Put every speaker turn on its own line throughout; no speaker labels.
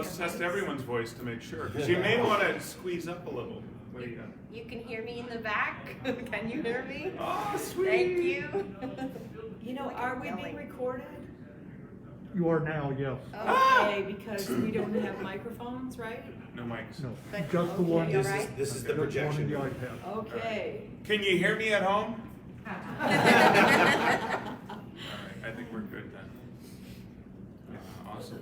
let's test everyone's voice to make sure. Because you may want to squeeze up a little. What do you got?
You can hear me in the back. Can you hear me?
Oh, sweet.
Thank you.
You know, are we being recorded?
You are now, yes.
Okay, because we don't have microphones, right?
No mics.
No,
But-
just the one.
okay, all right.
This is the
Just one
projection.
in the iPad.
Okay.
Can you hear me at home?
Uh-huh.
All right, I think we're good then. Yeah, awesome.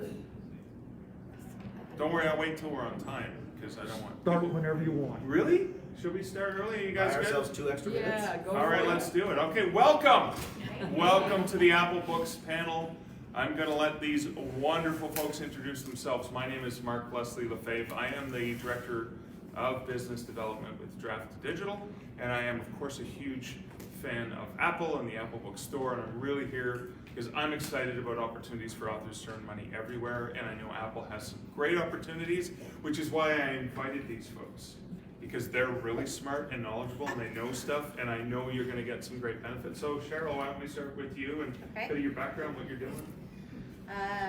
Don't worry, I'll wait till we're on time because I don't want.
Start whenever you want.
Really? Should we start early? You guys
Buy
good?
ourselves 2 extra minutes.
Yeah, go
All
for
right,
it.
let's do it. Okay, welcome. Welcome to the Apple Books panel. I'm going to let these wonderful folks introduce themselves. My name is Mark Leslie Lefebvre. I am the Director of Business Development with Draft Digital, and I am, of course, a huge fan of Apple and the Apple Bookstore, and I'm really here because I'm excited about opportunities for authors to earn money everywhere, and I know Apple has some great opportunities, which is why I invited these folks, because they're really smart and knowledgeable and they know stuff, and I know you're going to get some great benefits. So Cheryl, why don't we start with you and
Okay.
a bit of your background, what you're doing?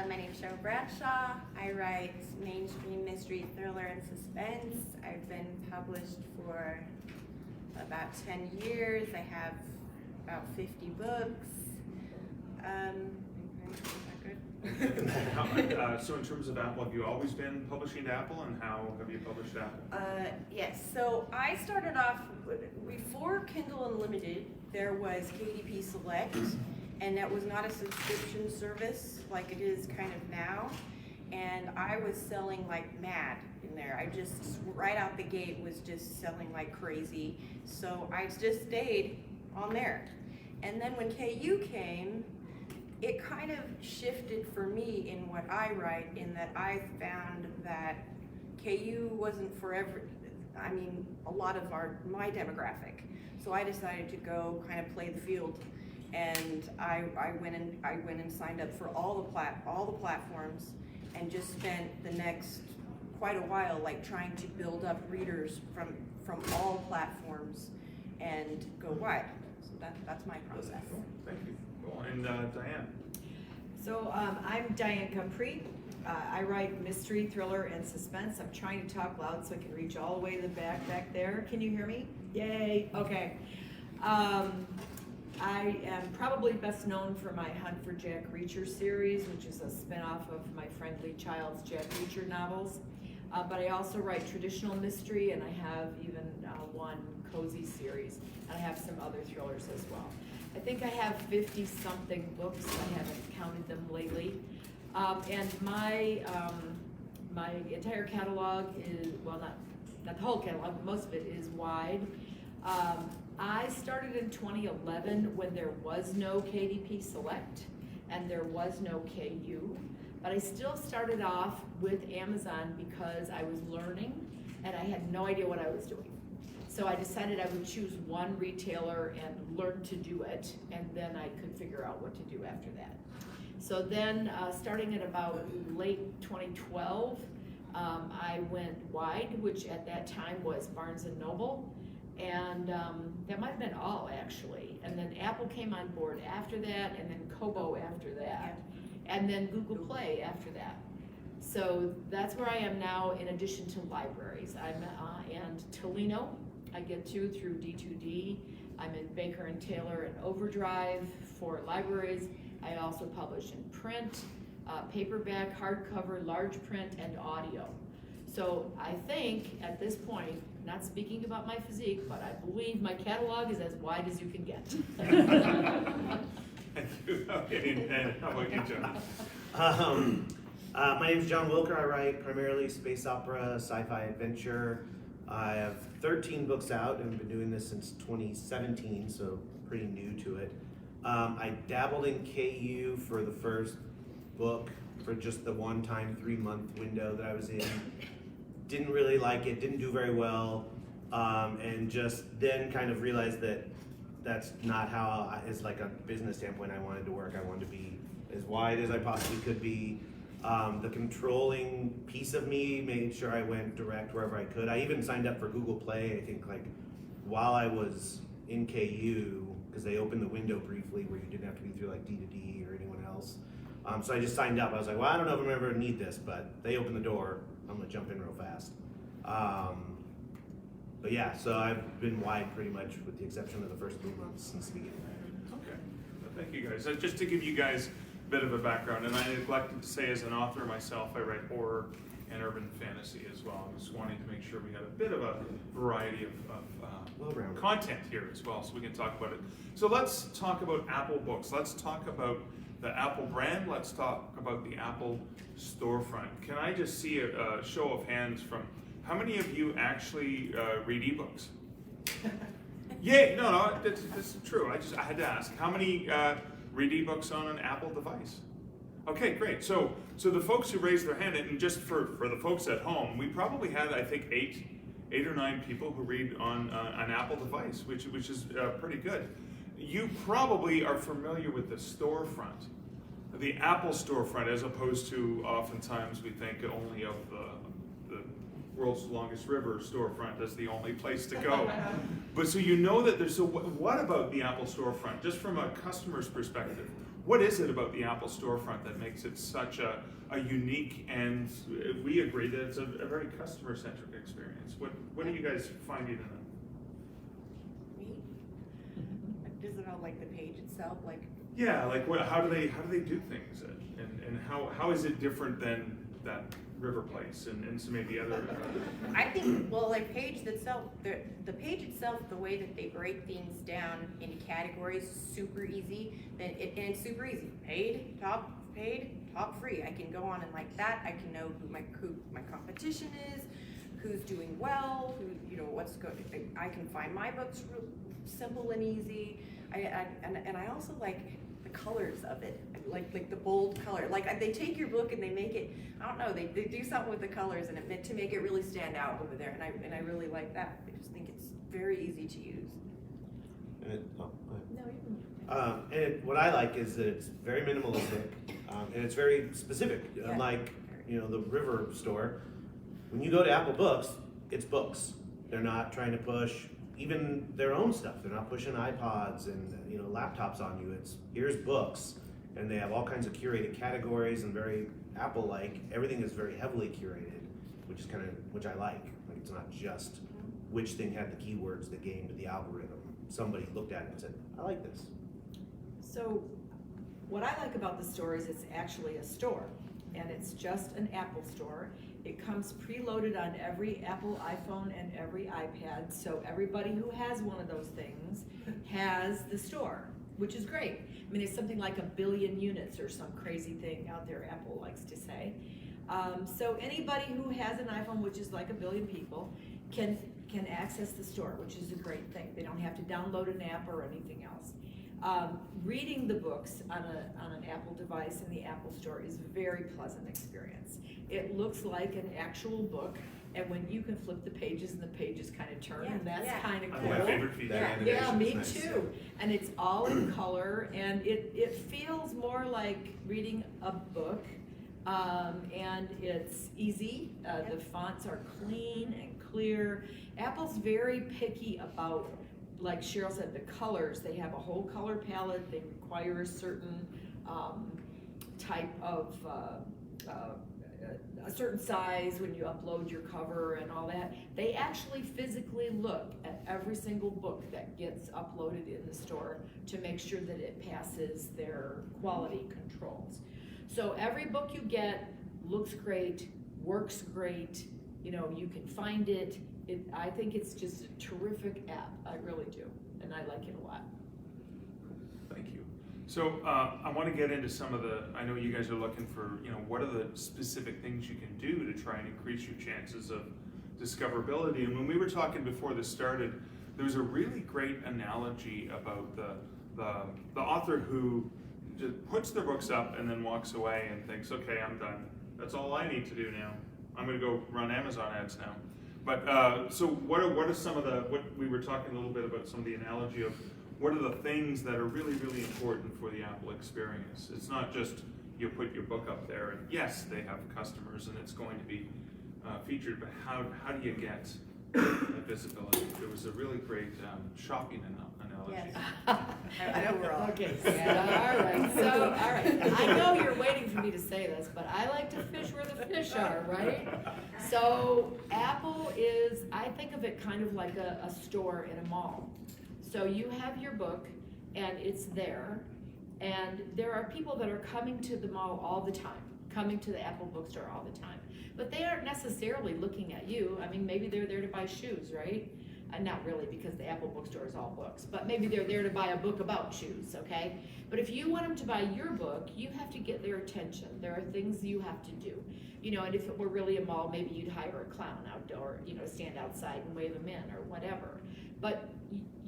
My name is Cheryl Bradshaw. I write mainstream mystery, thriller, and suspense. I've been published for about 10 years. I have about 50 books. Is that good?
So in terms of Apple, have you always been publishing to Apple, and how have you published to Apple?
Yes, so I started off, before Kindle Unlimited, there was KDP Select, and that was not a subscription service like it is kind of now. And I was selling like mad in there. I just, right out the gate, was just selling like crazy. So I just stayed on there. And then when KU came, it kind of shifted for me in what I write, in that I found that KU wasn't for a lot of my demographic. So I decided to go kind of play the field, and I went and signed up for all the platforms, and just spent the next quite a while like trying to build up readers from all platforms and go wide. So that's my process.
Cool. Thank you. Cool. And Diane.
So I'm Diane Capri. I write mystery, thriller, and suspense. I'm trying to talk loud so I can reach all the way to the back there. Can you hear me? Yay. Okay. I am probably best known for my Hunt for Jack Reacher series, which is a spin-off of my Friendly Child's Jack Reacher novels. But I also write traditional mystery, and I have even one cozy series, and I have some other thrillers as well. I think I have 50-something books. I haven't counted them lately. And my entire catalog is, well, not the whole catalog, but most of it is wide. I started in 2011 when there was no KDP Select and there was no KU, but I still started off with Amazon because I was learning and I had no idea what I was doing. So I decided I would choose one retailer and learn to do it, and then I could figure out what to do after that. So then, starting at about late 2012, I went wide, which at that time was Barnes & Noble, and that might have been all actually. And then Apple came on board after that, and then Kobo after that, and then Google Play after that. So that's where I am now, in addition to libraries. I'm and Tolino, I get to through D2D. I'm in Baker and Taylor and Overdrive for libraries. I also publish in print, paperback, hardcover, large print, and audio. So I think at this point, not speaking about my physique, but I believe my catalog is as wide as you can get.
Thank you. Okay, and how about you, John?
My name is John Wilker. I write primarily space opera, sci-fi adventure. I have 13 books out and I've been doing this since 2017, so pretty new to it. I dabbled in KU for the first book for just the one-time 3-month window that I was in. Didn't really like it, didn't do very well, and just then kind of realized that that's not how, as like a business standpoint, I wanted to work. I wanted to be as wide as I possibly could be. The controlling piece of me made sure I went direct wherever I could. I even signed up for Google Play, I think, like while I was in KU, because they opened the window briefly where you didn't have to be through like D2D or anyone else. So I just signed up. I was like, well, I don't know if I'm ever gonna need this, but they opened the door. I'm gonna jump in real fast. But yeah, so I've been wide pretty much with the exception of the first 3 months since the beginning.
Okay, well, thank you guys. Just to give you guys a bit of a background, and I neglected to say as an author myself, I write horror and urban fantasy as well. I was wanting to make sure we had a bit of a variety of
Well-rounded.
content here as well, so we can talk about it. So let's talk about Apple Books. Let's talk about the Apple brand. Let's talk about the Apple storefront. Can I just see a show of hands from how many of you actually read ebooks? Yay! No, that's true. I had to ask. How many read ebooks on an Apple device? Okay, great. So the folks who raised their hand, and just for the folks at home, we probably had, I think, eight or nine people who read on an Apple device, which is pretty good. You probably are familiar with the storefront, the Apple storefront, as opposed to oftentimes we think only of the world's longest river storefront as the only place to go. But so you know that there's, so what about the Apple storefront, just from a customer's perspective? What is it about the Apple storefront that makes it such a unique, and we agree that it's a very customer-centric experience? What are you guys finding in it?
Me? Does it all like the page itself? Like,
Yeah, like how do they do things, and how is it different than that River Place and some maybe other?
I think, well, like page itself, the page itself, the way that they break things down into categories, super easy. And it's super easy. Paid, top free. I can go on and like that. I can know who my competition is, who's doing well, what's good. I can find my books real simple and easy. And I also like the colors of it, like the bold color. Like they take your book and they make it, I don't know, they do something with the colors and it to make it really stand out over there. And I really like that. I just think it's very easy to use.
And go ahead.
No, you can.
What I like is that it's very minimalistic, and it's very specific.
Yeah.
Unlike the River store, when you go to Apple Books, it's books. They're not trying to push even their own stuff. They're not pushing iPods and laptops on you. It's here's books, and they have all kinds of curated categories and very Apple-like. Everything is very heavily curated, which I like. Like it's not just which thing had the keywords that gamed the algorithm. Somebody looked at it and said, I like this.
So what I like about the store is it's actually a store, and it's just an Apple store. It comes preloaded on every Apple iPhone and every iPad, so everybody who has one of those things has the store, which is great. I mean, it's something like 1 billion units or some crazy thing out there, Apple likes to say. So anybody who has an iPhone, which is like 1 billion people, can access the store, which is a great thing. They don't have to download an app or anything else. Reading the books on an Apple device in the Apple Store is a very pleasant experience. It looks like an actual book, and when you can flip the pages and the pages kind of turn, and that's kind of cool.
My favorite feature.
That
Yeah,
animation's
me
nice.
too. And it's all in color, and it feels more like reading a book, and it's easy. The fonts are clean and clear. Apple's very picky about, like Cheryl said, the colors. They have a whole color palette. They require a certain type of, a certain size when you upload your cover and all that. They actually physically look at every single book that gets uploaded in the store to make sure that it passes their quality controls. So every book you get looks great, works great, you can find it. I think it's just a terrific app. I really do, and I like it a lot.
Thank you. So I want to get into some of I know you guys are looking for, what are the specific things you can do to try and increase your chances of discoverability. And when we were talking before this started, there was a really great analogy about the author who just puts their books up and then walks away and thinks, okay, I'm done. That's all I need to do now. I'm going to go run Amazon ads now. But so what are some of what we were talking a little bit about, some of the analogy of what are the things that are really, really important for the Apple experience? It's not just you put your book up there and yes, they have customers and it's going to be featured, but how do you get that visibility? There was a really great shopping analogy analogy.
I know we're all.
Okay, yeah, all right, so, all right, I know you're waiting for me to say this, but I like to fish where the fish are, right? So Apple is, I think of it kind of like a store in a mall. So you have your book and it's there, and there are people that are coming to the mall all the time, coming to the Apple bookstore all the time. But they aren't necessarily looking at you. I mean, maybe they're there to buy shoes, right? Not really, because the Apple bookstore is all books, but maybe they're there to buy a book about shoes, okay? But if you want them to buy your book, you have to get their attention. There are things you have to do. You know, and if it were really a mall, maybe you'd hire a clown outdoor, you know, stand outside and wave them in or whatever. But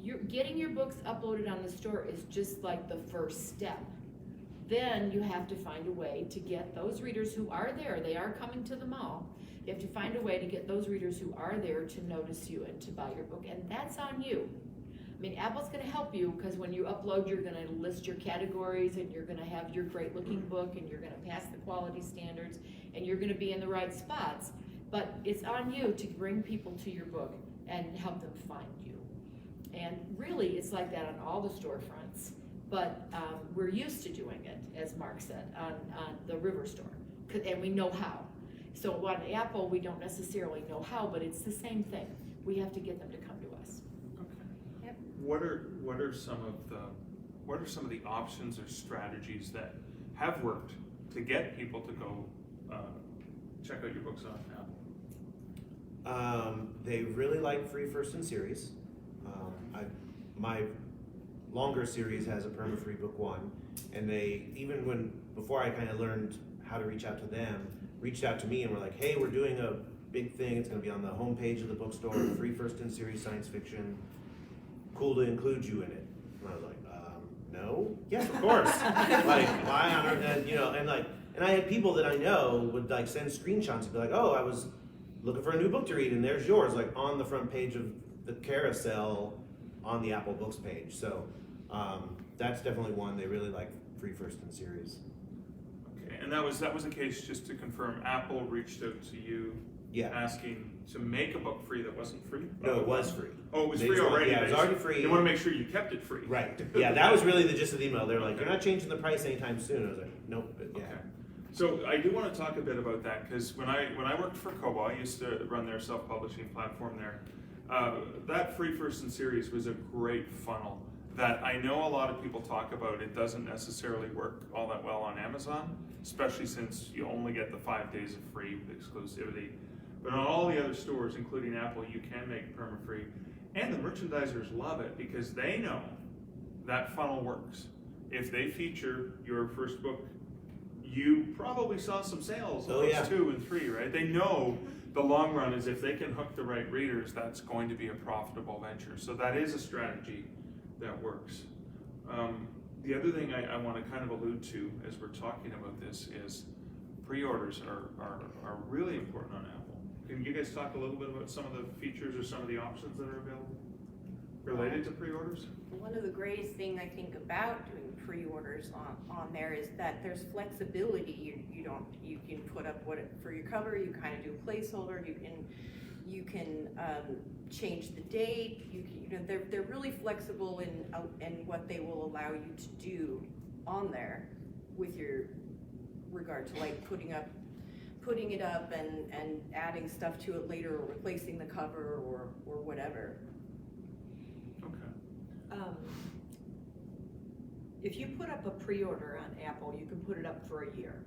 you're getting your books uploaded on the store is just like the first step. Then you have to find a way to get those readers who are there, they are coming to the mall. You have to find a way to get those readers who are there to notice you and to buy your book, and that's on you. I mean, Apple's gonna help you, because when you upload, you're gonna list your categories, and you're gonna have your great looking book, and you're gonna pass the quality standards, and you're gonna be in the right spots. But it's on you to bring people to your book and help them find you. And really, it's like that on all the storefronts. But we're used to doing it, as Mark said, on the River store, and we know how. So on Apple, we don't necessarily know how, but it's the same thing. We have to get them to come to us.
Okay.
Yep.
What are some of the options or strategies that have worked to get people to go check out your books on Apple?
They really like free first in series. My longer series has a perma-free book one, and they, even before I kind of learned how to reach out to them, reached out to me and were like, hey, we're doing a big thing, it's gonna be on the homepage of the bookstore, free first in series science fiction, cool to include you in it. And I was like, no? Yes, of course. Like, why on earth, and you know, and I had people that I know would like send screenshots and be like, oh, I was looking for a new book to read, and there's yours, like on the front page of the carousel on the Apple Books page. So that's definitely one. They really like free first in series.
Okay, and that was the case, just to confirm, Apple reached out to you
Yeah.
asking to make a book free that wasn't free?
No, it was free.
Oh, it was
They
free
just want-
already?
yeah, it was
They-
already free.
They want to make sure you kept it free.
Right. Yeah, that was really the gist of the email. They were like, you're not changing the price anytime soon. I was like, nope, but yeah.
Okay. So I do want to talk a bit about that, because when I worked for Kobo, I used to run their self-publishing platform there. That free first in series was a great funnel that I know a lot of people talk about. It doesn't necessarily work all that well on Amazon, especially since you only get the 5 days of free exclusivity. But on all the other stores, including Apple, you can make perma-free. And the merchandisers love it because they know that funnel works. If they feature your first book, you probably saw some sales of books 2 and 3, right? They know the long run is if they can hook the right readers, that's going to be a profitable venture. So that is a strategy that works. The other thing I want to kind of allude to as we're talking about this is pre-orders are really important on Apple. Can you guys talk a little bit about some of the features or some of the options that are available related to pre-orders?
One of the greatest things I think about doing pre-orders on there is that there's flexibility. You can put up for your cover. You kind of do a placeholder. You can change the date. They're really flexible in what they will allow you to do on there with your regard to like putting it up and adding stuff to it later, or replacing the cover or whatever.
Okay.
If you put up a pre-order on Apple, you can put it up for a year.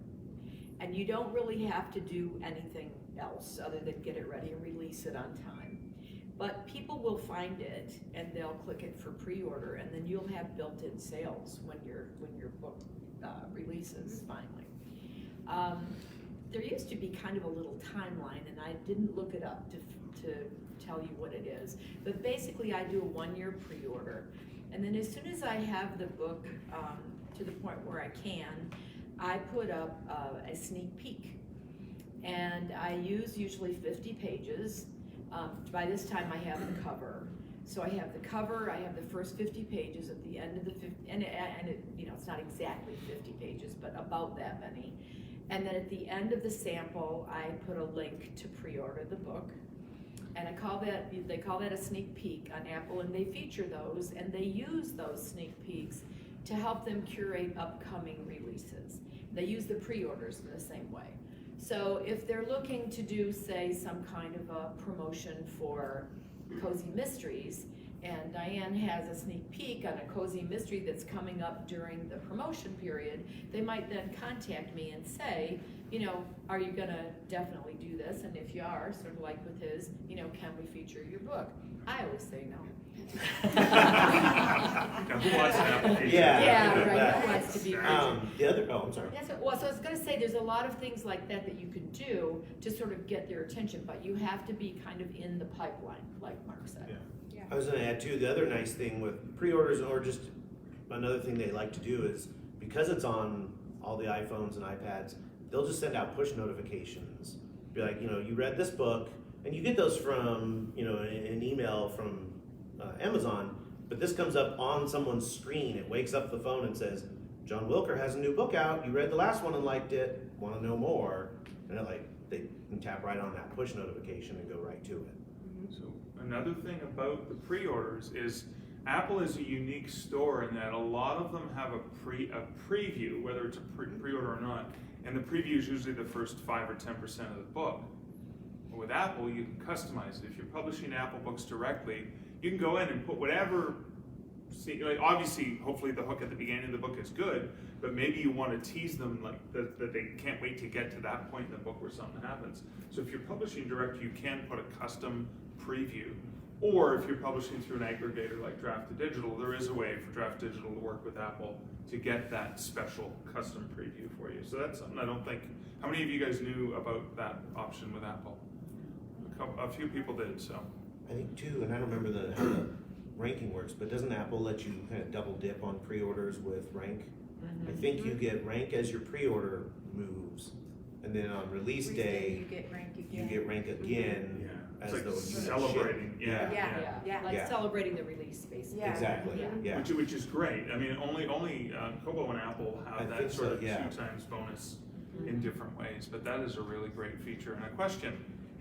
And you don't really have to do anything else other than get it ready and release it on time. But people will find it and they'll click it for pre-order, and then you'll have built-in sales when your book releases finally. There used to be kind of a little timeline, and I didn't look it up to tell you what it is. But basically, I do a 1-year pre-order, and then as soon as I have the book to the point where I can, I put up a sneak peek. And I use usually 50 pages. By this time, I have the cover. So I have the cover, I have the first 50 pages at the end of the 50, and it, it's not exactly 50 pages, but about that many. And then at the end of the sample, I put a link to pre-order the book. And they call that a sneak peek on Apple, and they feature those, and they use those sneak peeks to help them curate upcoming releases. They use the pre-orders in the same way. So if they're looking to do, say, some kind of a promotion for Cozy Mysteries, and Diane has a sneak peek on a Cozy Mystery that's coming up during the promotion period, they might then contact me and say, you know, are you gonna definitely do this? And if you are, sort of like with his, you know, can we feature your book? I always say no.
Now, who wants an application?
Yeah, right,
that.
who wants to be featured?
I'm sorry.
That's what, well, so I was gonna say, there's a lot of things like that that you can do to sort of get their attention, but you have to be kind of in the pipeline, like Mark said.
Yeah. I was gonna add too, the other nice thing with pre-orders, or just another thing they like to do is, because it's on all the iPhones and iPads, they'll just send out push notifications. Be like, you know, you read this book, and you get those from, you know, an email from Amazon, but this comes up on someone's screen. It wakes up the phone and says, John Wilker has a new book out. You read the last one and liked it. Want to know more? And they can tap right on that push notification and go right to it.
So another thing about the pre-orders is Apple is a unique store in that a lot of them have a preview, whether it's a pre-order or not, and the preview is usually the first 5 or 10% of the book. But with Apple, you can customize it. If you're publishing Apple books directly, you can go in and put whatever. Like obviously, hopefully the hook at the beginning of the book is good, but maybe you want to tease them like that they can't wait to get to that point in the book where something happens. So if you're publishing direct, you can put a custom preview. Or if you're publishing through an aggregator like Draft to Digital, there is a way for Draft Digital to work with Apple to get that special custom preview for you. So that's something I don't think, how many of you guys knew about that option with Apple? A few people did, so.
I think too, and I don't remember how the ranking works, but doesn't Apple let you kind of double dip on pre-orders with rank?
Mm-hmm.
I think you get rank as your pre-order moves, and then on release day,
you get rank again.
you get rank again.
Yeah,
as
it's like
though you
celebrating.
ship.
Yeah.
Like
Yeah.
celebrating the release, basically.
Yeah.
Exactly.
Yeah.
Yeah.
Which is great. I mean, only Kobo and Apple
I
have that
think
sort
so,
of
yeah.
2 times bonus in different ways, but that is a really great feature. And a question.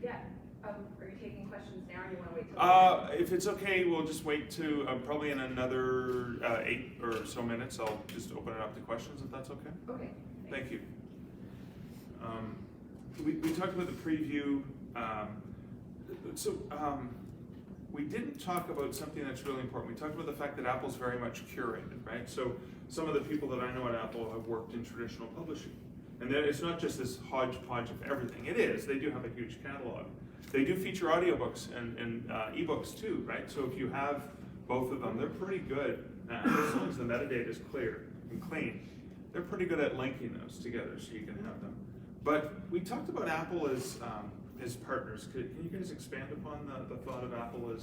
Yeah, are you taking questions now, or you want to wait till?
If it's okay, we'll just wait to probably in another 8 or so minutes. I'll just open it up to questions if that's okay.
Okay.
Thank you. We talked about the preview. We didn't talk about something that's really important. We talked about the fact that Apple's very much curated, right? So some of the people that I know at Apple have worked in traditional publishing. And it's not just this hodgepodge of everything. It is. They do have a huge catalog. They do feature audiobooks and ebooks too, right? So if you have both of them, they're pretty good. As long as the metadata is clear and clean, they're pretty good at linking those together so you can have them. But we talked about Apple as partners. Can you guys expand upon the thought of Apple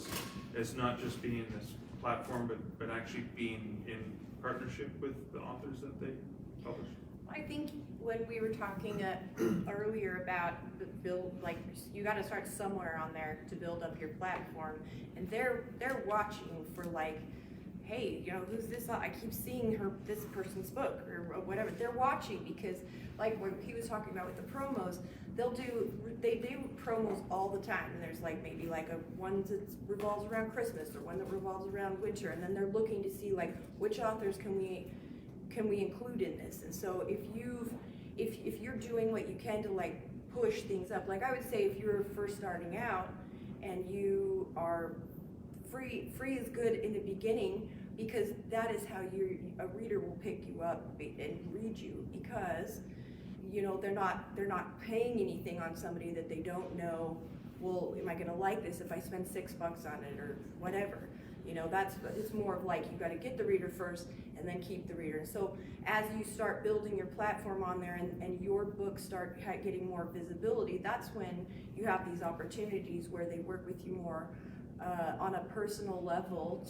as not just being this platform, but actually being in partnership with the authors that they publish?
I think when we were talking earlier about the build, like you got to start somewhere on there to build up your platform, and they're watching for like, hey, you know, who's this? I keep seeing this person's book or whatever. They're watching because, like what he was talking about with the promos, they do promos all the time, and there's like maybe like one that revolves around Christmas or one that revolves around winter, and then they're looking to see like which authors can we include in this. And so if you're doing what you can to like push things up, like I would say if you're first starting out and you are free is good in the beginning, because that is how a reader will pick you up and read you, because you know they're not paying anything on somebody that they don't know. Well, am I going to like this if I spend $6 on it or whatever? You know, it's more of like you got to get the reader first and then keep the reader. And so as you start building your platform on there and your books start getting more visibility, that's when you have these opportunities where they work with you more on a personal level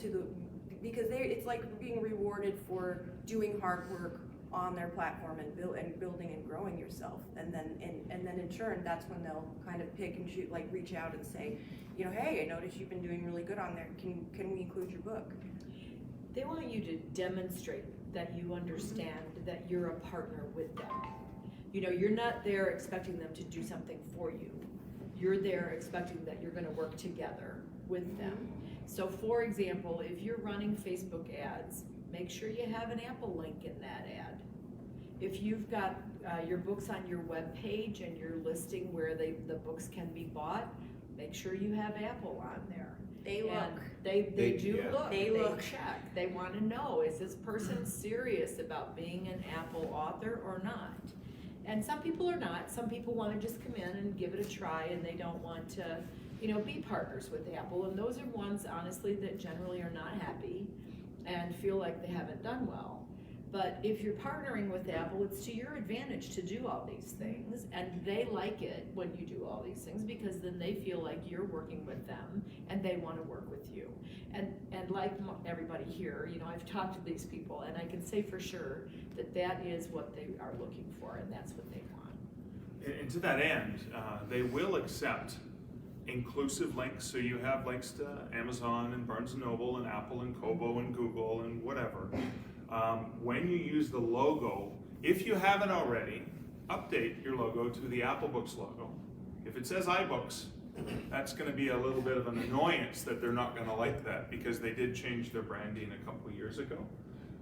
because it's like being rewarded for doing hard work on their platform and building and growing yourself, and then in turn that's when they'll kind of pick and shoot, like reach out and say, you know, hey, I noticed you've been doing really good on there. Can we include your book?
They want you to demonstrate that you understand that you're a partner with them. You know, you're not there expecting them to do something for you. You're there expecting that you're gonna work together with them. So for example, if you're running Facebook ads, make sure you have an Apple link in that ad. If you've got your books on your web page and you're listing where the books can be bought, make sure you have Apple on there.
They
And
look.
They do
yeah.
look.
They look.
check. They want to know, is this person serious about being an Apple author or not? And some people are not. Some people want to just come in and give it a try, and they don't want to, you know, be partners with Apple. And those are ones, honestly, that generally are not happy and feel like they haven't done well. But if you're partnering with Apple, it's to your advantage to do all these things, and they like it when you do all these things, because then they feel like you're working with them and they want to work with you. And like everybody here, you know, I've talked to these people, and I can say for sure that that is what they are looking for, and that's what they want.
And to that end, they will accept inclusive links, so you have links to Amazon and Barnes & Noble and Apple and Kobo and Google and whatever. When you use the logo, if you haven't already, update your logo to the Apple Books logo. If it says iBooks, that's going to be a little bit of an annoyance that they're not going to like that, because they did change their branding a couple of years ago.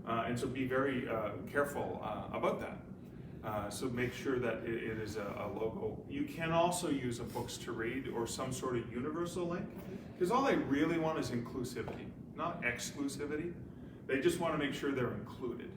And so be very careful about that. So make sure that it is a logo. You can also use a books to read or some sort of universal link, because all they really want is inclusivity, not exclusivity. They just want to make sure they're included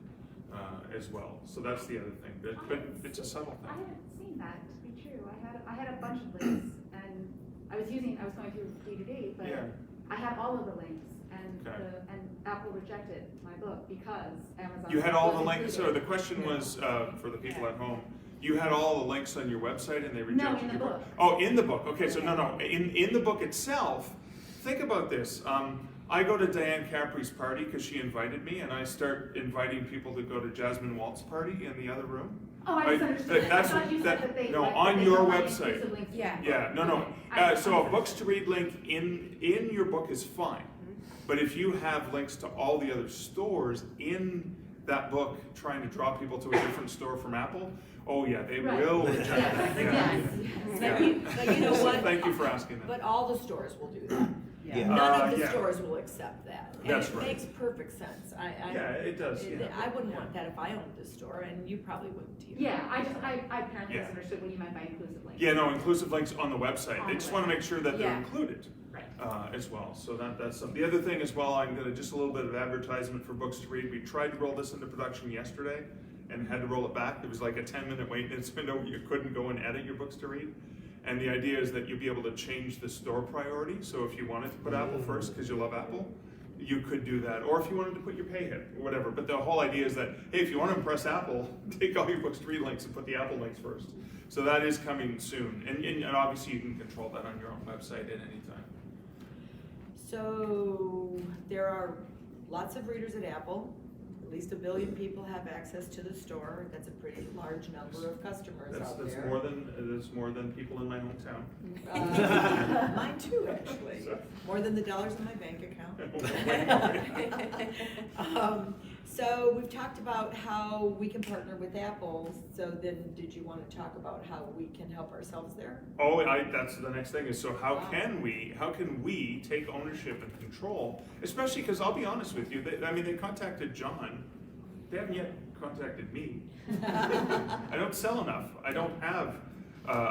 as well. So that's the other thing. But it's a subtle
I
thing.
haven't seen that to be true. I had a bunch of links, and I was going through D2D, but
Yeah.
I had all of the links, and
Okay.
and Apple rejected my book because Amazon.
You had all the
wasn't
links.
included.
So the question was for the people at home. You had all the links on your website, and they rejected
in the
your book.
book.
Oh, in the book. Okay, so no. In the book itself, think about this. I go to Diane Capri's party because she invited me, and I start inviting people to go to Jasmine Walt's party in the other room.
Oh, I
Right,
misunderstood.
that's
I thought you
that-
said that they
no,
like,
on
they
your
provide
website.
inclusive links to
Yeah.
the
Yeah,
book.
no.
Okay. I
So a
understood.
books to read link in your book is fine, but if you have links to all the other stores in that book, trying to draw people to a different store from Apple, oh yeah, they
Right.
will reject that.
Yes.
Yeah.
But you know what?
Thank you for asking that.
But all the stores will do that.
Yeah.
None of the
Yeah.
stores will accept that. And
That's
it
right.
makes perfect sense.
Yeah, it does. Yeah.
I wouldn't
Yeah.
want that if I owned this store, and you probably wouldn't either.
Yeah, I apparently
Yeah.
misunderstood what you meant by inclusive links.
Yeah, no, inclusive links on the website.
On
They
the
just want to make sure that they're
Yeah.
included
Right.
as well. So that's something. The other thing as well, I'm gonna just a little bit of advertisement for books to read. We tried to roll this into production yesterday and had to roll it back. There was like a 10-minute wait window where you couldn't go and edit your books to read. And the idea is that you'll be able to change the store priority. So if you wanted to put Apple first because you love Apple, you could do that. Or if you wanted to put your pay hit or whatever. But the whole idea is that, hey, if you want to impress Apple, take all your books to read links and put the Apple links first. So that is coming soon. And obviously you can control that on your own website at any time.
So there are lots of readers at Apple. At least 1 billion people have access to the store. That's a pretty large number of customers out
That's
there.
more than people in my hometown.
Mine too, actually.
So-
More than the dollars in my bank account. So we've talked about how we can partner with Apple. So then, did you want to talk about how we can help ourselves there?
Oh, that's the next thing is, so how
Wow.
can we take ownership and control, especially because I'll be honest with you, they contacted John, they haven't yet contacted me. I don't sell enough, I don't have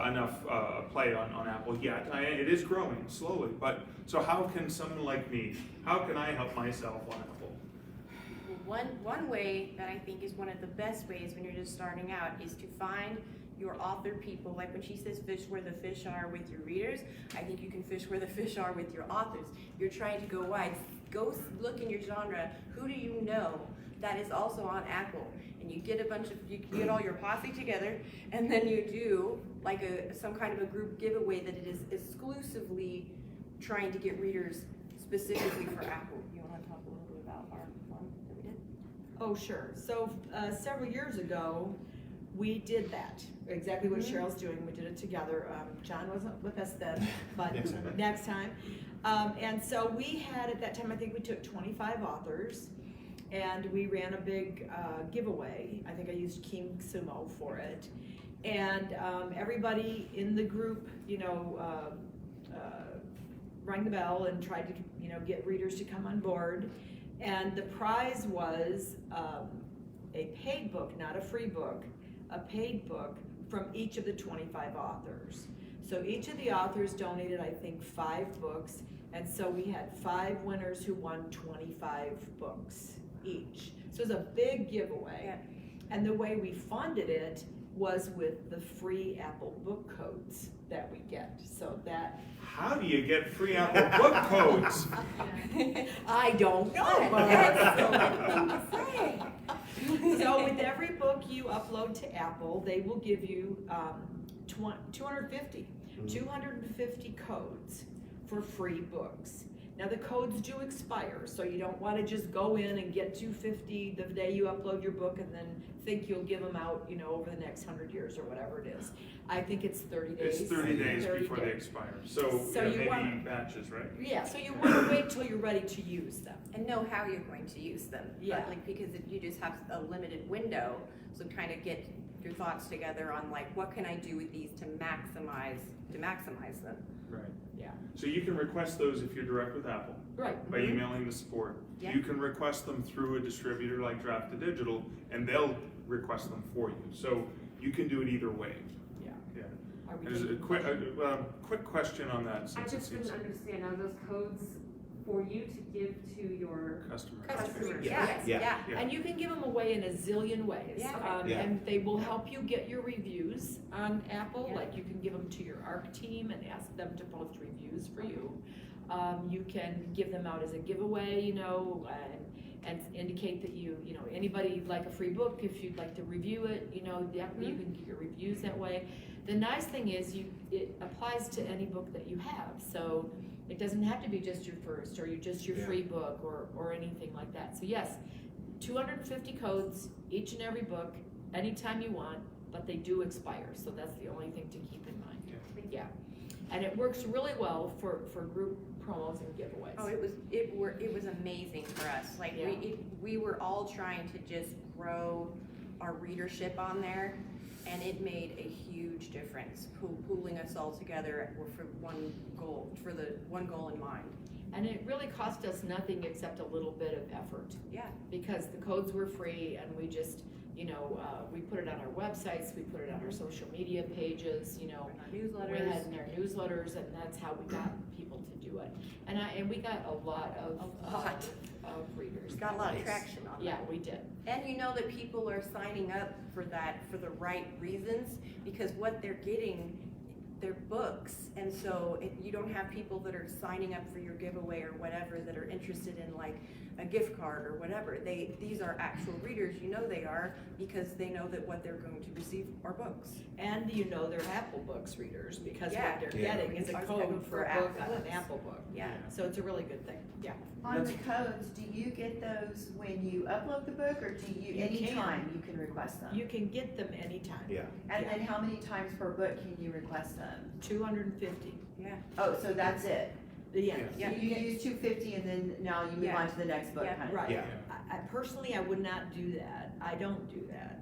enough play on Apple yet. It is growing slowly, but so how can someone like me, how can I help myself on Apple?
One way that I think is one of the best ways when you're just starting out is to find your author people. Like when she says fish where the fish are with your readers, I think you can fish where the fish are with your authors. You're trying to go wide. Go look in your genre. Who do you know that is also on Apple? And you get you get all your posse together, and then you do like some kind of a group giveaway that it is exclusively trying to get readers specifically for Apple. You want to talk a little bit about our one that we did?
Oh, sure. So several years ago, we did that. Exactly what Cheryl's doing. We did it together. John wasn't with us then, but next time. And so we had at that time, I think we took 25 authors, and we ran a big giveaway. I think I used King Sumo for it. And everybody in the group, rang the bell and tried to, get readers to come on board. And the prize was a paid book, not a free book, a paid book from each of the 25 authors. So each of the authors donated, I think, 5 books. And so we had 5 winners who won 25 books each. So it was a big giveaway.
Yeah.
And the way we funded it was with the free Apple book codes that we get. So that,
How do you get free Apple book codes?
I don't know, but so with every book you upload to Apple, they will give you 250 codes for free books. Now the codes do expire, so you don't want to just go in and get 250 the day you upload your book and then think you'll give them out, over the next 100 years or whatever it is. I think it's 30 days.
It's 30 days
30
before they
days.
expire. So
you
maybe
wanna-
batches, right?
Yeah, so you want to wait till you're ready to use them.
And know how you're going to use them.
Yeah.
But, like, because if you just have a limited window, so kind of get your thoughts together on like, what can I do with these to maximize them?
Right.
Yeah.
So you can request those if you're direct with Apple
Right.
by emailing the support.
Yeah.
You can request them through a distributor like Draft to Digital, and they'll request them for you. So you can do it either way.
Yeah.
Yeah.
Are we
There's a
taking-
quick question on that.
I
Since it
just
seems
didn't understand, are those codes for you to give to your
customers.
Customers,
Yeah.
yeah.
Yeah.
And you can give them away in a zillion ways.
Yeah.
Yeah.
And they will help you get your reviews on Apple.
Yeah.
Like you can give them to your ARC team and ask them to post reviews for you. You can give them out as a giveaway, and indicate that anybody like a free book, if you'd like to review it, you can get your reviews that way. The nice thing is it applies to any book that you have. So it doesn't have to be just your first or your
Yeah.
free book or anything like that. So yes, 250 codes, each and every book, anytime you want, but they do expire. So that's the only thing to keep in mind. Yeah. And it works really well for group promos and giveaways.
Oh, it was amazing for us. Like
Yeah.
we were all trying to just grow our readership on there, and it made a huge difference. Pooling us all together for the one goal in mind.
And it really cost us nothing except a little bit of effort,
Yeah.
because the codes were free and we just, we put it on our websites, we put it on our social media pages,
In our
we
newsletters.
had in our newsletters, and that's how we got people to do it. And we got a lot of readers.
We got a lot of
Nice.
traction on that.
Yeah, we did.
And you know that people are signing up for that for the right reasons, because what they're getting, they're books. And so if you don't have people that are signing up for your giveaway or whatever that are interested in like a gift card or whatever, these are actual readers, they are, because they know that what they're going to receive are books.
And they're Apple Books readers, because
Yeah.
what they're
Yeah.
getting is a
Ours
code
code
for
for
a book
Apple
on an
Books.
Apple book.
Yeah.
So it's a really good thing, yeah.
On the codes, do you get those when you upload the book, or do you,
You can.
anytime you can request them?
You can get them anytime.
Yeah.
And
yeah.
then how many times per book can you request them?
250.
Yeah.
Oh, so that's it?
Yeah.
Yeah.
So you use 250 and then now you move
Yeah.
on to the next book,
Yeah.
kind of?
Right.
Yeah.
I personally, I would not do that. I don't do that.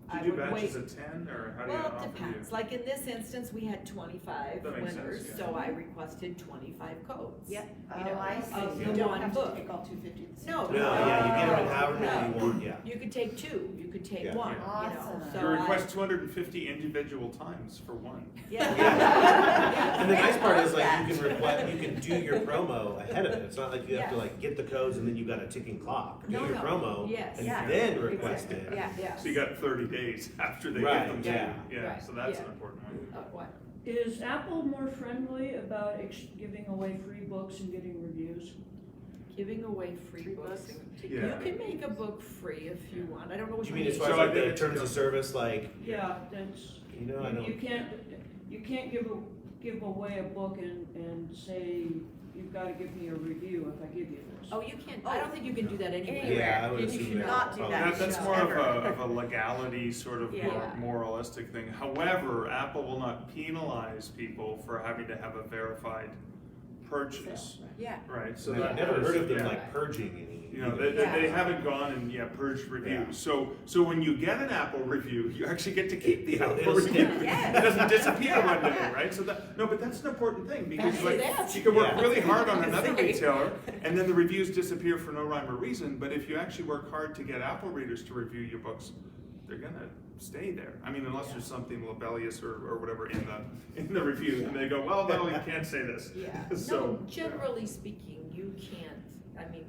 I
Do you do
would
batches
wait.
of 10, or how do you
Well,
offer
it depends. Like in this instance, we had 25
That makes sense,
winners,
yeah.
so I requested 25 codes.
Yeah.
Oh,
You know,
I
of
see.
the
You
one book.
all 250 at the same
No,
time.
No, yeah, you get them in
No.
however many you want, yeah.
You could take 2, you could take
Yeah.
1,
Yeah.
Awesome.
So
You request 250 individual times for one.
Yeah.
Yeah. And the nice part is like you can do your promo ahead of it. It's not like you have to
Yeah.
like get the codes and then you got a ticking clock. Do
No,
your
no.
promo
Yes.
and
Yeah.
then request
Exactly.
it.
Yeah.
Yes.
So you got 30 days after they
Right,
get them to
yeah.
you. Yeah,
Right,
so that's
yeah.
an important one.
What?
Is Apple more friendly about giving away free books and getting reviews?
Giving away free books. You
Yeah.
can make a book free if you want. I don't know what
You
you
mean as far
So
as
I
like the
think-
terms of service, like,
Yeah, that's,
I don't.
you can't give away a book and say, you've gotta give me a review if I give you this.
Oh, you can. I don't think you can do that anywhere.
Yeah, I would
You
assume
should
that.
not do
Oh,
that.
That's more of a legality sort of
Yeah.
moralistic thing. However, Apple will not penalize people for having to have a verified purchase,
Yeah.
right? So
I've
that
never heard of them
yeah.
like purging any.
You know, they haven't gone and purged reviews. So when you get an Apple review, you actually get to keep the Apple
It'll
review.
stick.
Yes.
It doesn't disappear one day, right? So but that's an important thing because
That's
like
it.
you can work
Yeah.
really hard on another
Sorry.
retailer, and then the reviews disappear for no rhyme or reason. But if you actually work hard to get Apple readers to review your books, they're gonna stay there. I mean, unless there's something rebellious or whatever in the review, and they go, well, no, you can't say this.
Yeah,
So
no, generally speaking, you can't, I mean,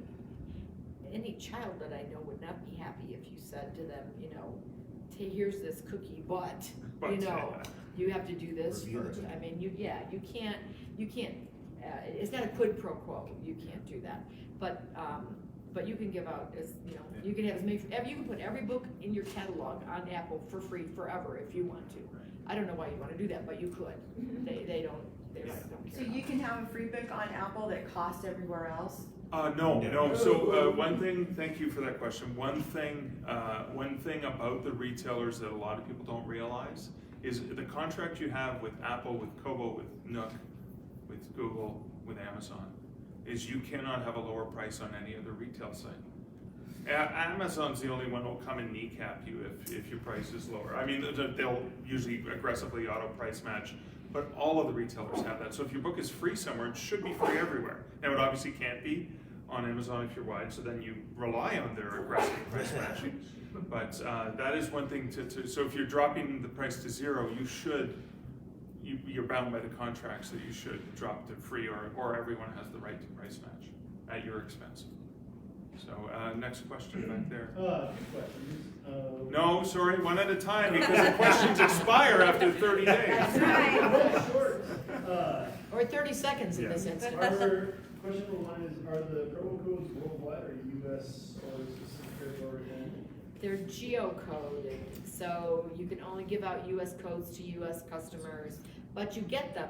any child that I know would not be happy if you said to them, you know, hey, here's this cookie, but, you know, you have to do this
Review the
first.
cookie.
I mean, you can't, it's not a quid pro quo, you can't do that. But you can give out, as you know, you can have as many, you can put every book in your catalog on Apple for free forever if you want to. I don't know why you wanna do that, but you could. They don't care.
So you can have a free book on Apple that costs everywhere else?
No. So one thing, thank you for that question. One thing about the retailers that a lot of people don't realize is the contract you have with Apple, with Kobo, with Nook, with Google, with Amazon, is you cannot have a lower price on any other retail site. Amazon's the only one who'll come and kneecap you if your price is lower. I mean, they'll usually aggressively auto price match, but all of the retailers have that. So if your book is free somewhere, it should be free everywhere. Now, it obviously can't be on Amazon if you're wide, so then you rely on their aggressive price matching. But that is one thing so if you're dropping the price to zero, you're bound by the contracts that you should drop to free or everyone has the right to price match at your expense. So next question back there.
Questions?
No, sorry, one at a time because the questions expire after 30 days.
That's right.
Short.
Or 30 seconds in this instance.
Question number one is, are the promo codes worldwide or US or specific territory only?
They're geocoded, so you can only give out US codes to US customers, but you get them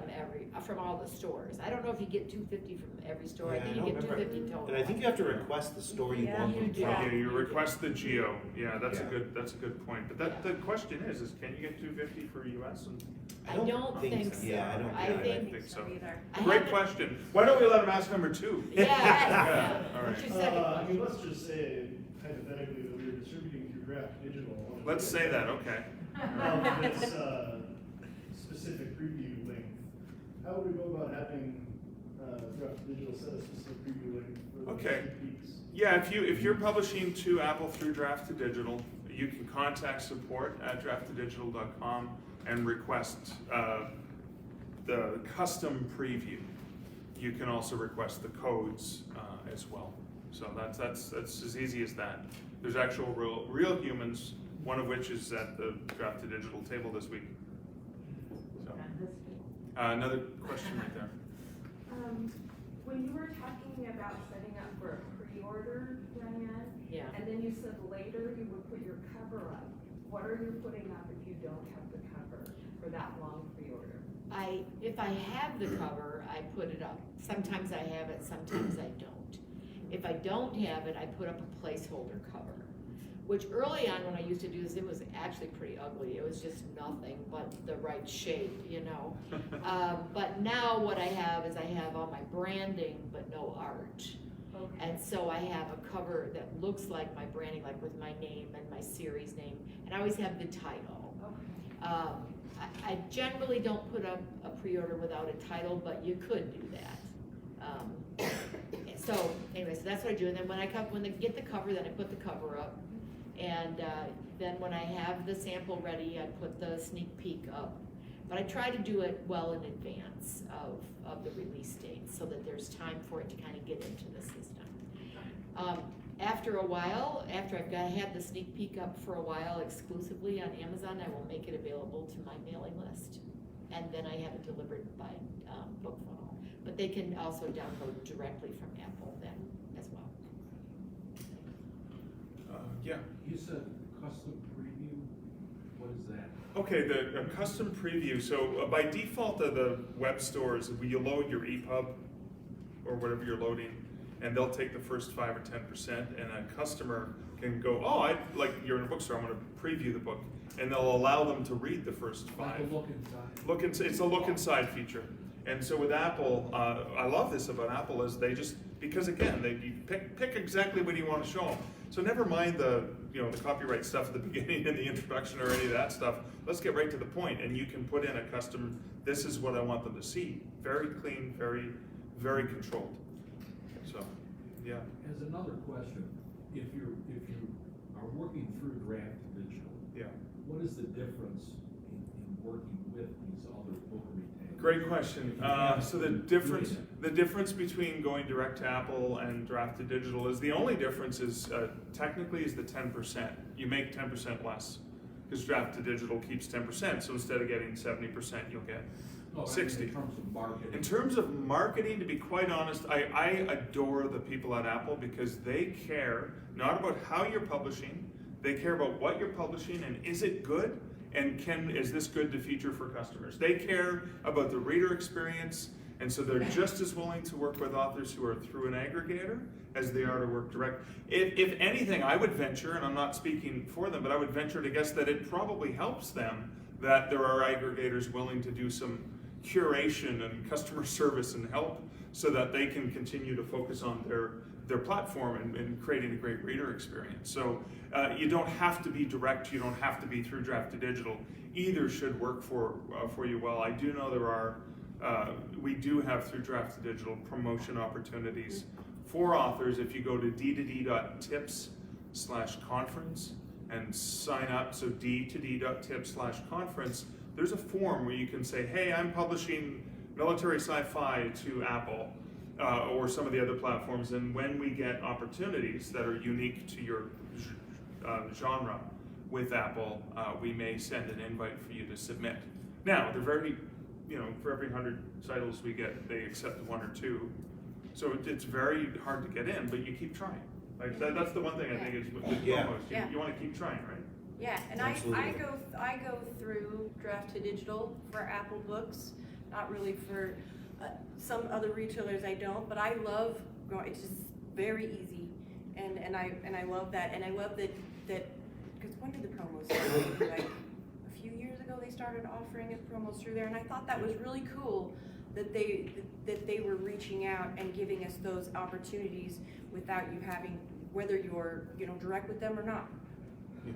from all the stores. I don't know if you get 250 from every store. I
Yeah,
think
I
you
don't
get
remember.
250 total.
And I think you have to request the store you
Yeah,
want
you
them
do.
from.
Yeah, you request the geo. Yeah, that's
Yeah.
a good point. But the question is can you get 250 for US? And
I don't think so.
Yeah, I don't
I
think
so.
Either.
I
Great
haven't-
question. Why don't we let him ask number 2?
Yeah.
Yeah, all right.
What's your second
I mean,
question?
let's just say hypothetically that we were distributing through Draft Digital.
Let's say that, okay.
This specific preview link. How would we go about having Draft Digital set a specific preview link for the
Okay.
sneak peeks?
Yeah, if you're publishing to Apple through Draft to Digital, you can contact support at drafttodigital.com and request the custom preview. You can also request the codes as well. So that's as easy as that. There's actual real humans, one of which is at the Draft to Digital table this week. So, another question right there.
When you were talking about setting up for a pre-order, Diane,
Yeah.
and then you said later you would put your cover up, what are you putting up if you don't have the cover for that long pre-order?
If I have the cover, I put it up. Sometimes I have it, sometimes I don't. If I don't have it, I put up a placeholder cover, which early on when I used to do this, it was actually pretty ugly. It was just nothing but the right shape, you know. But now what I have is I have all my branding, but no art.
Okay.
And so I have a cover that looks like my branding, like with my name and my series name, and I always have the title.
Okay.
I generally don't put up a pre-order without a title, but you could do that. So anyway, so that's what I do, and then when I get the cover, then I put the cover up. And then when I have the sample ready, I put the sneak peek up. But I try to do it well in advance of the release date so that there's time for it to kind of get into the system. After a while, after I've had the sneak peek up for a while exclusively on Amazon, I will make it available to my mailing list. And then I have it delivered by book funnel. But they can also download directly from Apple then as well.
Yeah.
You said custom preview, what is that?
Okay, the custom preview. So by default of the web stores, you load your EPUB or whatever you're loading, and they'll take the first 5 or 10%, and a customer can go, oh, you're in a bookstore, I'm going to preview the book, and they'll allow them to read the first 5.
Like a look inside.
It's a look inside feature. And so with Apple, I love this about Apple is they just, because again, you pick exactly what you want to show them. So never mind the copyright stuff at the beginning and the introduction or any of that stuff. Let's get right to the point, and you can put in a custom, this is what I want them to see. Very clean, very, very controlled. So, yeah.
As another question, if you are working through draft to digital,
Yeah.
what is the difference in working with these other book retailers?
Great question. So the difference between going direct to Apple and draft to digital is the only difference is technically is the 10%. You make 10% less because draft to digital keeps 10%. So instead of getting 70%, you'll get 60.
In terms of marketing.
In terms of marketing, to be quite honest, I adore the people at Apple because they care not about how you're publishing, they care about what you're publishing and is it good and is this good to feature for customers. They care about the reader experience, and so they're just as willing to work with authors who are through an aggregator as they are to work direct. If anything, I would venture, and I'm not speaking for them, but I would venture to guess that it probably helps them that there are aggregators willing to do some curation and customer service and help so that they can continue to focus on their platform and creating a great reader experience. So you don't have to be direct, you don't have to be through draft to digital. Either should work for you well. I do know there are, we do have through draft to digital promotion opportunities for authors. If you go to d2d.tips/conference and sign up, so d2d.tips/conference, there's a form where you can say, hey, I'm publishing military sci-fi to Apple or some of the other platforms, and when we get opportunities that are unique to your genre with Apple, we may send an invite for you to submit. Now, they're very, for every 100 titles we get, they accept 1 or 2. So it's very hard to get in, but you keep trying. Like that's the one thing I think is with promos. You want to keep trying, right?
Yeah, and I go through draft to digital for Apple Books, not really for some other retailers I don't, but I love going. It's just very easy, and I love that, and I love that because when did the promos start? Like a few years ago they started offering promos through there, and I thought that was really cool that they were reaching out and giving us those opportunities without you having, whether you're direct with them or not.
Yeah.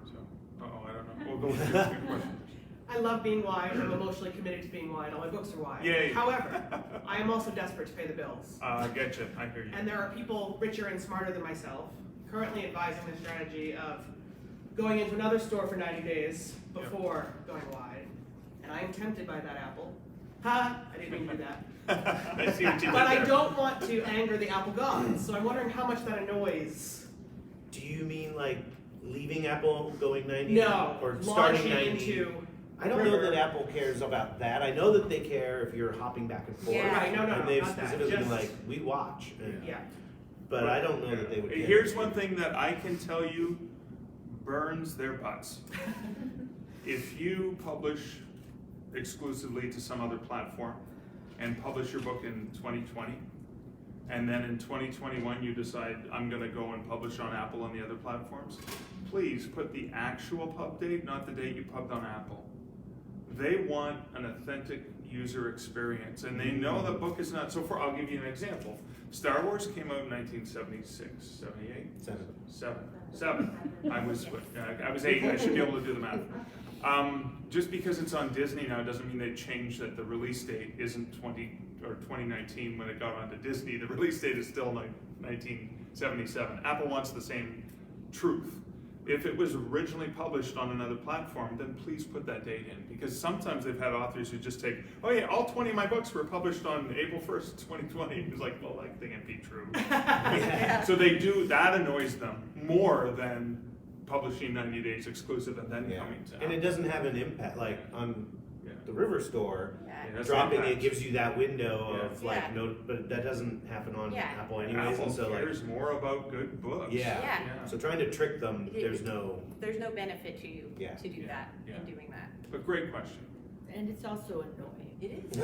So, I don't know. We'll go with your question.
I love being wide. I'm emotionally committed to being wide. All my books are wide.
Yay.
However, I am also desperate to pay the bills.
I get you. I hear you.
And there are people richer and smarter than myself currently advising the strategy of going into another store for 90 days before going wide. And I am tempted by that, Apple. Ha! I didn't mean to do that.
I see what you did
But I
there.
don't want to anger the Apple gods, so I'm wondering how much that annoys.
Do you mean like leaving Apple, going 90?
No,
Or starting
launching
90?
into.
I don't know that Apple cares about that. I know that they care if you're hopping back and forth.
Yeah.
Right, no,
And they've
not that.
specifically been
Just-
like, we watch. And-
Yeah.
But I don't know that they would care.
Here's one thing that I can tell you burns their butts. If you publish exclusively to some other platform and publish your book in 2020, and then in 2021 you decide I'm going to go and publish on Apple and the other platforms, please put the actual pub date, not the date you pubbed on Apple. They want an authentic user experience, and they know the book is not. So far, I'll give you an example. Star Wars came out in 1976, 78? 7. I was 8. I should be able to do the math. Just because it's on Disney now doesn't mean they changed that the release date isn't 2019 when it got onto Disney. The release date is still 1977. Apple wants the same truth. If it was originally published on another platform, then please put that date in, because sometimes they've had authors who just take, oh yeah, all 20 of my books were published on April 1st, 2020. It's like, well, that can't be true. So they do, that annoys them more than publishing 90 days exclusive and then coming to
And it doesn't have an impact, like on the River Store,
that's
dropping
impact.
it gives you that window of
Yeah.
like, no, but that doesn't happen on
Yeah.
Apple anyways.
Apple
And so
cares more about good books.
Yeah. So trying to trick them, there's no.
There's no benefit to you
Yeah.
to do
Yeah.
that
Yeah.
and doing that.
But great question.
And it's also annoying.
It is.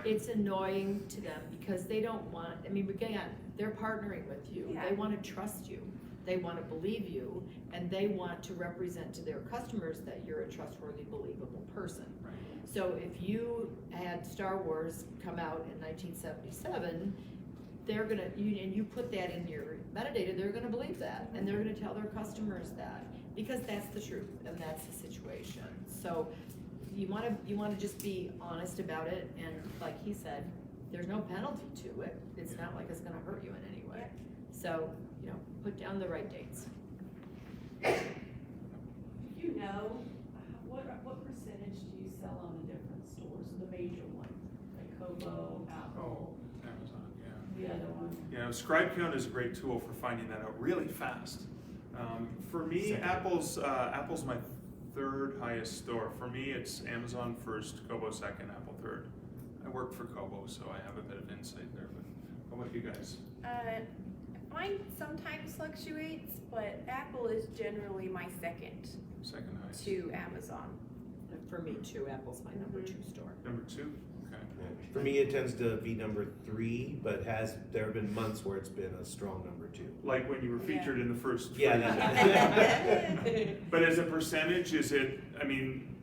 It's annoying to them because they don't want, again, they're partnering with you.
Yeah.
They want to trust you. They want to believe you, and they want to represent to their customers that you're a trustworthy, believable person.
Right.
So if you had had Star Wars come out in 1977, they're gonna, and you put that in your metadata, they're gonna believe that, and they're gonna tell their customers that, because that's the truth, and that's the situation. So, you wanna just be honest about it, and like he said, there's no penalty to it, it's not like it's gonna hurt you in any way. So, put down the right dates.
You know, what percentage do you sell on the different stores, the major ones, like Kobo, Apple,
Amazon, yeah.
the other one?
Yeah, Scribe Count is a great tool for finding that out really fast. For me, Apple's my third highest store. For me, it's Amazon first, Kobo second, Apple third. I work for Kobo, so I have a bit of insight there, but how about you guys?
Mine sometimes fluctuates, but Apple is generally my second
Second highest.
to Amazon.
For me too, Apple's my number 2 store.
Number 2? Okay.
For me, it tends to be number 3, but there have been months where it's been a strong number 2.
Like when you were featured in the first.
Yeah,
But as a percentage, is it, I mean,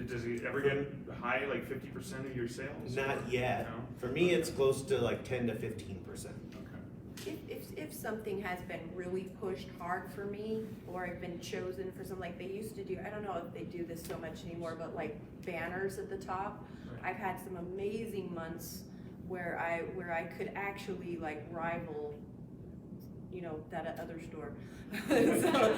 does it ever get high, like 50% of your sales?
Not yet.
No?
For me, it's close to like 10 to 15%.
Okay.
If something has been really pushed hard for me, or I've been chosen for something, like they used to do, I don't know if they do this so much anymore, but like banners at the top.
Right.
I've had some amazing months where I could actually like rival, that other store. So,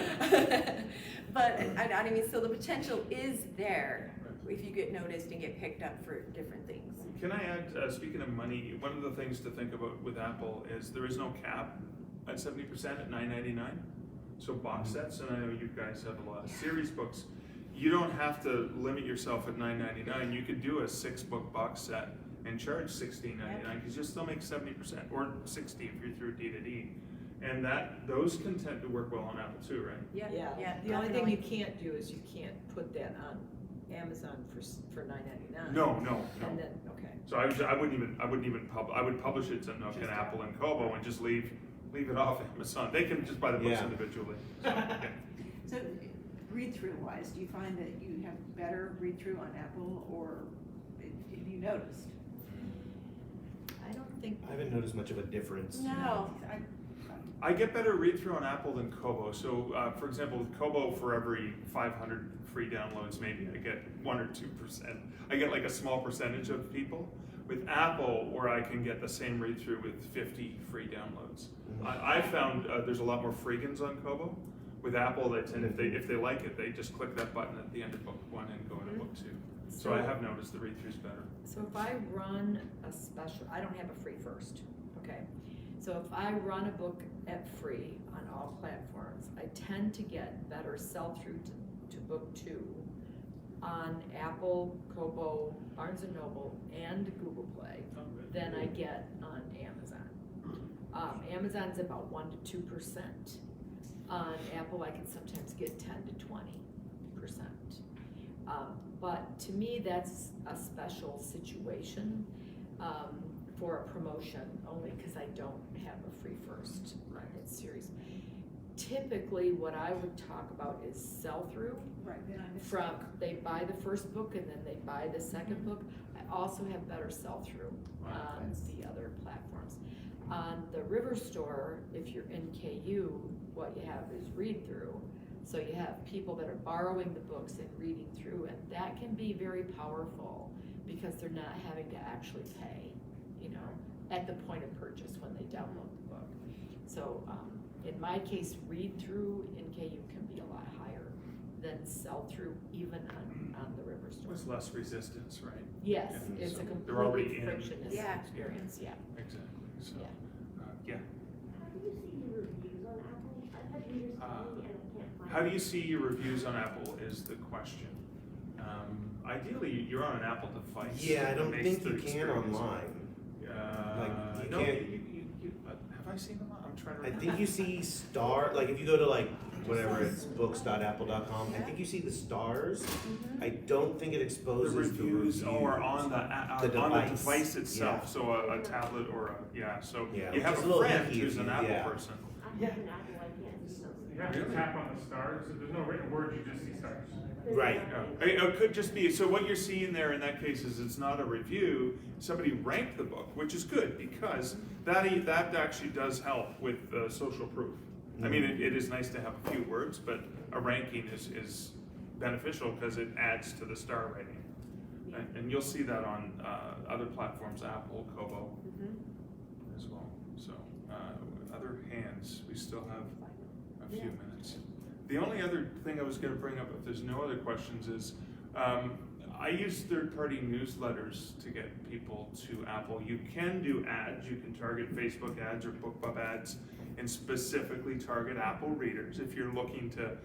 but I mean, so the potential is there if you get noticed and get picked up for different things.
Can I add, speaking of money, one of the things to think about with Apple is there is no cap at 70% at $9.99. So box sets, and I know you guys have a lot of series books, you don't have to limit yourself at $9.99. You could do a 6-book box set and charge $16.99 because you'll still make 70%, or 60% if you're through D2D. And those can tend to work well on Apple too, right?
Yeah. The only thing you can't do is you can't put that on Amazon for $9.99.
No.
And then, okay.
So I would publish it to Nook and Apple and Kobo and just leave it off Amazon. They can just buy the books individually. So, okay.
So read-through wise, do you find that you have better read-through on Apple, or have you noticed?
I don't think.
I haven't noticed much of a difference.
No.
I get better read-through on Apple than Kobo. So, for example, with Kobo, for every 500 free downloads, maybe I get 1 or 2%. I get like a small percentage of people. With Apple, where I can get the same read-through with 50 free downloads. I found there's a lot more freegans on Kobo. With Apple, they tend, if they like it, they just click that button at the end of book 1 and go into book 2. So I have noticed the read-through's better.
So if I run a special, I don't have a free first, okay? So if I run a book at free on all platforms, I tend to get better sell-through to book 2 on Apple, Kobo, Barnes & Noble, and Google Play than I get on Amazon. Amazon's about 1 to 2%. On Apple, I can sometimes get 10 to 20%. But to me, that's a special situation for a promotion, only because I don't have a free first series. Typically, what I would talk about is sell-through. From they buy the first book and then they buy the second book. I also have better sell-through on the other platforms. On the River Store, if you're in KU, what you have is read-through. So you have people that are borrowing the books and reading through, and that can be very powerful because they're not having to actually pay, at the point of purchase when they download the book. So in my case, read-through in KU can be a lot higher than sell-through even on the River Store.
There's less resistance, right?
Yes,
Yeah.
it's
So
a
they're already
completely
in.
frictionless experience, yeah.
Exactly. So, yeah.
How do you see your reviews on Apple? I've had readers tell me and I can't find
How do you see your reviews on Apple is the question. Ideally, you're on an Apple device.
Yeah, I don't
It
think
makes the
you can
experience-
online. Like, you
no,
can't.
have I seen them? I'm trying to
I
remember.
think you see like if you go to like whatever it's books.apple.com, I think you see the stars. I don't think it
The
exposes
reviews are on the device itself,
Yeah.
so a tablet or so
Yeah,
you have
just
a
a little
friend
hinky
who's
if
an
you-
Apple
yeah.
person.
I have an Apple, I can't do something.
You have to
Really?
tap on the stars, so there's no written words, you just see stars.
Right.
It could just be, so what you're seeing there in that case is it's not a review, somebody ranked the book, which is good because that actually does help with social proof. I mean, it is nice to have a few words, but a ranking is beneficial because it adds to the star rating. And you'll see that on other platforms, Apple, Kobo as well. So, other hands, we still have a few minutes. The only other thing I was going to bring up, if there's no other questions, is I use third-party newsletters to get people to Apple. You can do ads. You can target Facebook ads or BookBub ads and specifically target Apple readers if you're looking to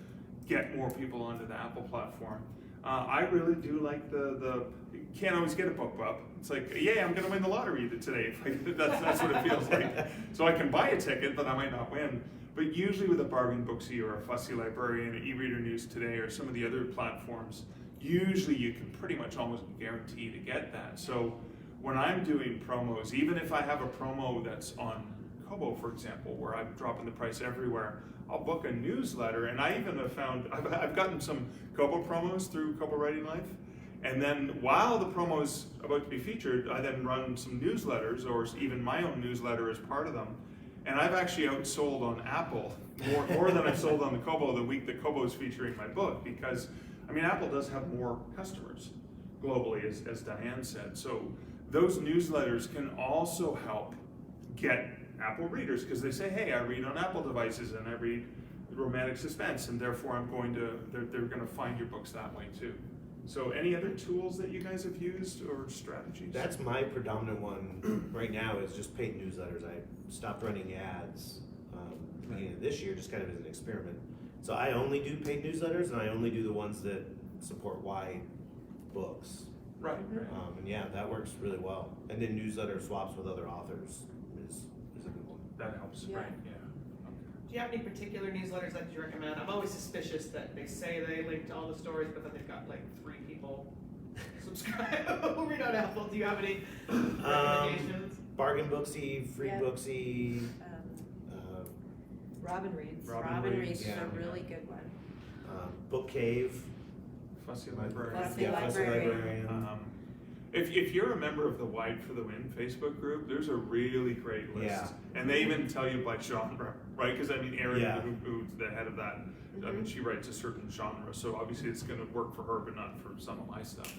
get more people onto the Apple platform. I really do like the you can't always get a BookBub. It's like, yeah, I'm going to win the lottery today. That's what it feels like. So I can buy a ticket, but I might not win. But usually with a Bargain Booksy or a Fussy Librarian, eReader News Today, or some of the other platforms, usually you can pretty much almost guarantee to get that. So when I'm doing promos, even if I have a promo that's on Kobo, for example, where I'm dropping the price everywhere, I'll book a newsletter. And I even have found, I've gotten some Kobo promos through Kobo Writing Life. And then while the promo is about to be featured, I then run some newsletters, or even my own newsletter as part of them. And I've actually outsold on Apple more than I've sold on the Kobo the week that Kobo is featuring my book, because I mean, Apple does have more customers globally, as Diane said. So those newsletters can also help get Apple readers, because they say, hey, I read on Apple devices and I read romantic suspense, and therefore they're going to find your books that way too. So any other tools that you guys have used or strategies?
That's my predominant one right now, is just paid newsletters. I stopped running ads beginning of this year, just kind of as an experiment. So I only do paid newsletters, and I only do the ones that support Y books.
Right.
And yeah, that works really well. And then newsletter swaps with other authors is a good one.
That helps,
Yeah.
right? Yeah.
Do you have any particular newsletters that you recommend? I'm always suspicious that they say they link to all the stories, but then they've got like 3 people subscribe who read on Apple. Do you have any recommendations?
Bargain Booksy, Free Booksy.
Robin Reads.
Robin Reads is
yeah.
a really good one.
Book Cave.
Fussy Librarian.
Fussy
Yeah, Fussy
Librarian.
Librarian.
If you're a member of the Wide for the Win Facebook group, there's a really great list.
Yeah.
And they even tell you by genre, right? Because I mean, Erin,
Yeah.
who's the head of that, I mean, she writes a certain genre, so obviously it's going to work for her, but not for some of my stuff.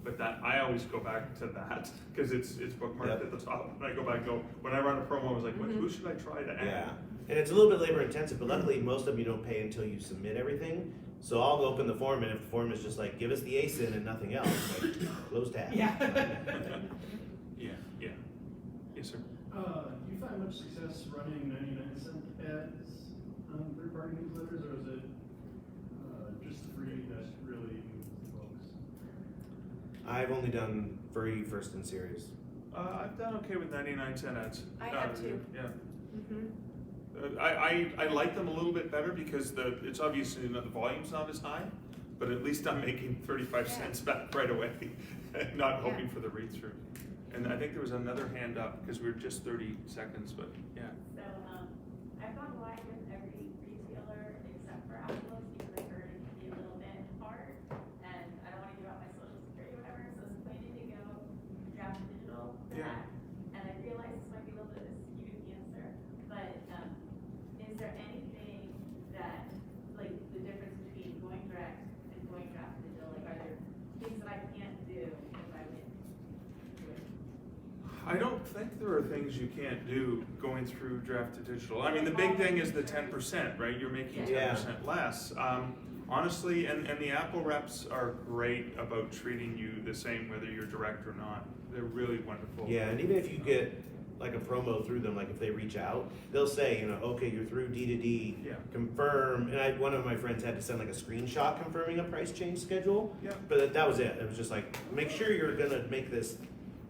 But that I always go back to that because it's bookmarked
Yep.
at the top. And I go back and go, when I run a promo, I was like, who should I try to add?
Yeah. And it's a little bit labor intensive, but luckily most of them you don't pay until you submit everything. So I'll open the form, and if the form is just like, give us the ASIN and nothing else, like, close tab.
Yeah.
Yeah. Yes, sir.
Do you find much success running 99-cent ads on third-party newsletters, or is it just free that really moves the folks?
I've only done free first in series.
I've done okay with 99-cent ads.
I have too.
Yeah. I like them a little bit better because it's obviously the volume's not as high, but at least I'm making 35 cents back right away, not hoping for the read through. And I think there was another hand up because we were just 30 seconds, but yeah.
So, I've gone wide with every retailer except for Apple, because I heard it can be a little bit hard, and I don't want to give out my social security or whatever, so I was planning to go draft digital for that. And I realize this might be a little bit of a skewed answer, but is there anything that, like, the difference between going direct and going draft digital? Like, are there things that I can't do if I went to it?
I don't think there are things you can't do going through draft to digital. I mean, the big thing is the 10%, right? You're making 10% less. Honestly, and the Apple reps are great about treating you the same whether you're direct or not. They're really wonderful.
Yeah, and even if you get like a promo through them, like if they reach out, they'll say, okay, you're through D2D, confirm. And one of my friends had to send like a screenshot confirming a price change schedule.
Yeah.
But that was it. It was just like, make sure you're gonna make this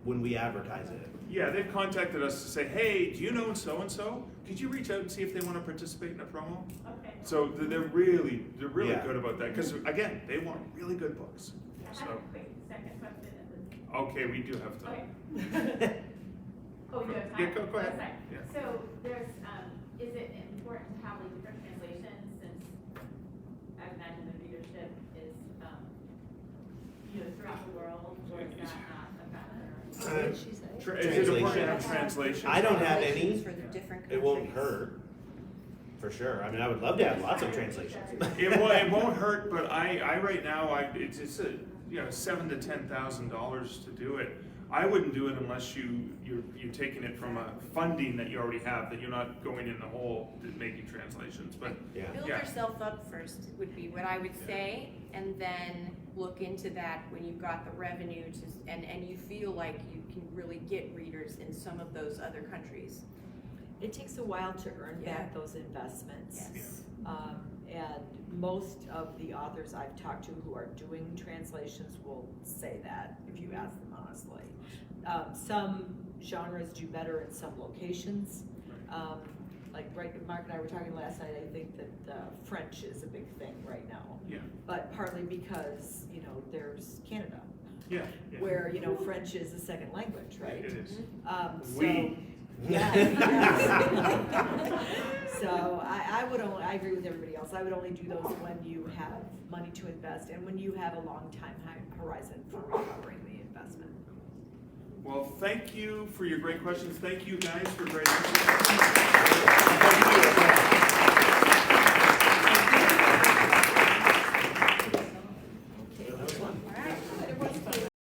when we advertise it.
Yeah, they've contacted us to say, hey, do you know so-and-so? Could you reach out and see if they want to participate in a promo?
Okay.
So they're really
Yeah.
good about that because again, they want really good books.
I
So
have a quick second question.
okay, we do have time.
Okay. Oh, you have time?
Yeah, go ahead.
Oh, sorry.
Yeah.
So there's, is it important to have like different translations I imagine the readership is, throughout the world, or is that not a factor?
Uh,
What did she say?
Is it important to have
Translation.
translation?
I don't have any.
For the different
It won't
countries.
hurt, for sure. I mean, I would love to have lots of translations.
It won't hurt, but I right now, it's a, $7,000 to $10,000 to do it. I wouldn't do it unless you're taking it from a funding that you already have, that you're not going in the hole to making translations, but.
Build yourself up first would be what I would say, and then look into that when you've got the revenue and you feel like you can really get readers in some of those other countries.
It takes a while to earn
Yeah.
back those investments.
Yes.
And most of the authors I've talked to who are doing translations will say that, if you ask them honestly. Some genres do better in some locations. Mark and I were talking last night, I think that French is a big thing right now.
Yeah.
But partly because, there's Canada.
Yeah.
Where, French is a second language, right?
It is.
Yeah. So I agree with everybody else. I would only do those when you have money to invest and when you have a long time horizon for recovering the investment.
Well, thank you for your great questions. Thank you guys for great answers. Thank you.